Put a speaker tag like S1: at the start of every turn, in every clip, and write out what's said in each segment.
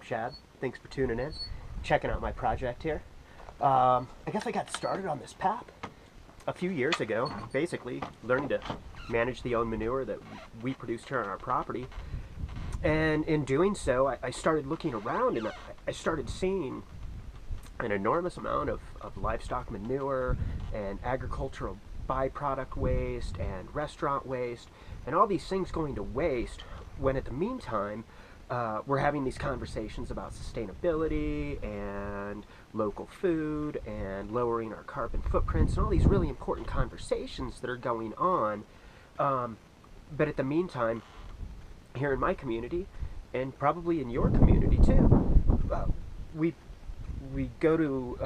S1: Chad. Thanks for tuning in, checking out my project here. I guess I got started on this path a few years ago, basically learning to manage the own manure that we produced here on our property. And in doing so, I started looking around and I started seeing an enormous amount of livestock manure and agricultural byproduct waste and restaurant waste and all these things going to waste, when at the meantime we're having these conversations about sustainability and local food and lowering our carbon footprints and all these really important conversations that are going on. But at the meantime, here in my community, and probably in your community too, we go to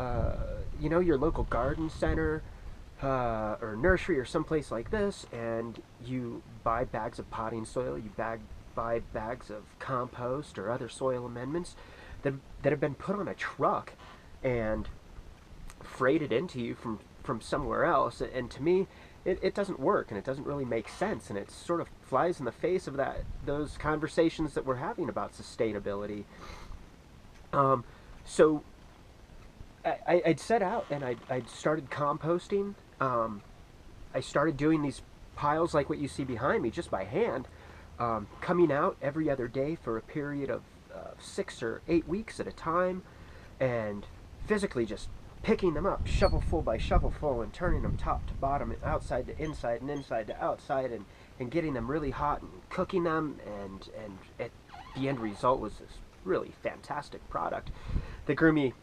S1: your local garden center or nursery or someplace like this, and you buy bags of potting soil, you buy bags of compost or other soil amendments that have been put on a truck and freighted into you from somewhere else. And to me, it doesn't work, and it doesn't really make sense, and it sort of flies in the face of those conversations that we're having about sustainability. So I'd set out and I'd started composting. I started doing these piles like what you see behind me just by hand, coming out every other day for a period of 6 or 8 weeks at a time, and physically just picking them up shovelful by shovelful and turning them top to bottom and outside to inside and inside to outside, and getting them really hot and cooking them, and at the end result was this really fantastic product that grew me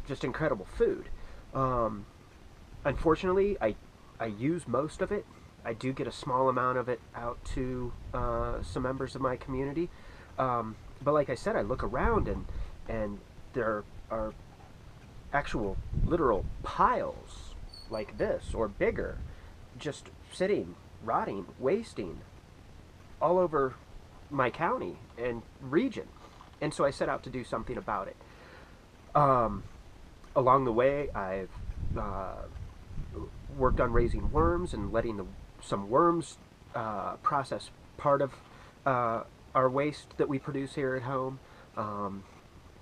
S1: just incredible food. Unfortunately, I use most of it. I do get a small amount of it out to some members of my community. But like I said, I look around and there are actual literal piles like this or bigger, just sitting, rotting, wasting all over my county and region. And so I set out to do something about it. Along the way, I've worked on raising worms and letting some worms process part of our waste that we produce here at home,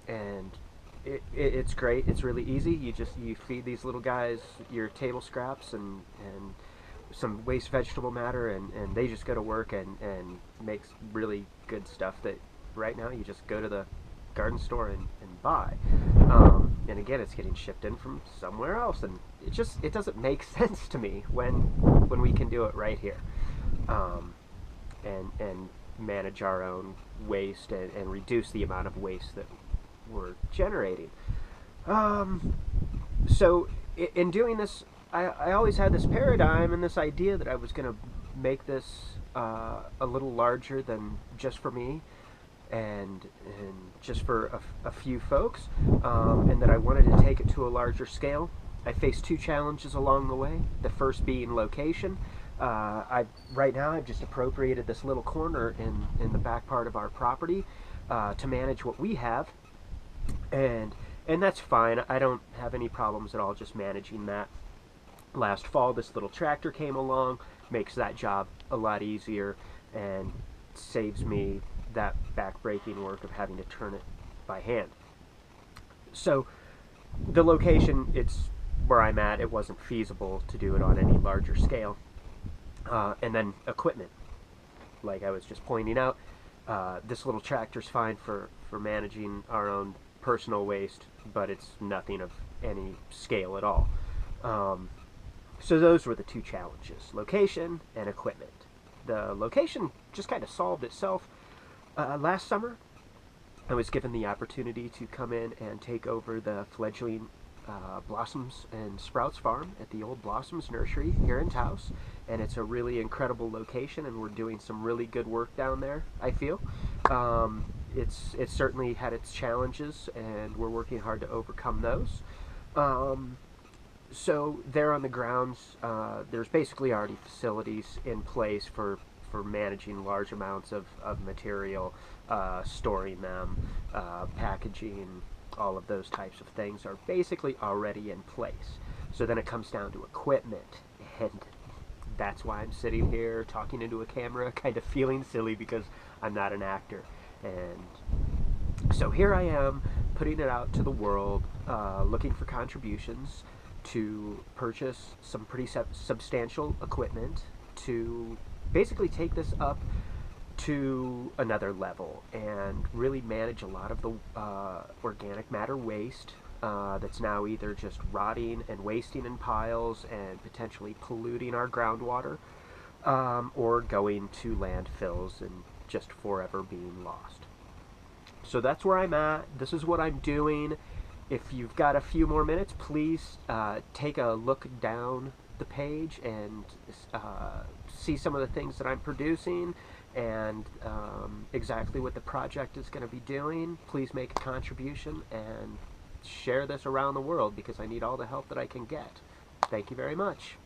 S1: and it's great. It's really easy. You feed these little guys your table scraps and some waste vegetable matter, and they just go to work and make really good stuff that right now you just go to the garden store and buy. And again, it's getting shipped in from somewhere else, and it doesn't make sense to me when we can do it right here, and manage our own waste and reduce the amount of waste that we're generating. So in doing this, I always had this paradigm and this idea that I was going to make this a little larger than just for me and just for a few folks, and that I wanted to take it to a larger scale. I faced two challenges along the way. The first being location. Right now I've just appropriated this little corner in the back part of our property to manage what we have, and that's fine. I don't have any problems at all just managing that. Last fall, this little tractor came along, makes that job a lot easier, and saves me that back-breaking work of having to turn it by hand. So the location, it's where I'm at. It wasn't feasible to do it on any larger scale. And then equipment, like I was just pointing out, this little tractor's fine for managing our own personal waste, but it's nothing of any scale at all. So those were the two challenges: location and equipment. The location just kind of solved itself. Last summer, I was given the opportunity to come in and take over the fledgling Blossoms and Sprouts farm at the old Blossoms nursery here in Taos, and it's a really incredible location, and we're doing some really good work down there, I feel. It's certainly had its challenges, and we're working hard to overcome those. So there on the grounds, there's basically already facilities in place for managing large amounts of material, storing them, packaging, all of those types of things are basically already in place. So then it comes down to equipment, and that's why I'm sitting here talking into a camera, kind of feeling silly because I'm not an actor, and So here I am putting it out to the world, looking for contributions to purchase some pretty substantial equipment to basically take this up to another level and really manage a lot of the organic matter waste that's now either just rotting and wasting in piles and potentially polluting our groundwater, or going to landfills and just forever being lost. So that's where I'm at. This is what I'm doing. If you've got a few more minutes, please take a look down the page and see some of the things that I'm producing and exactly what the project is going to be doing. Please make a contribution and share this around the world because I need all the help that I can get. Thank you very much.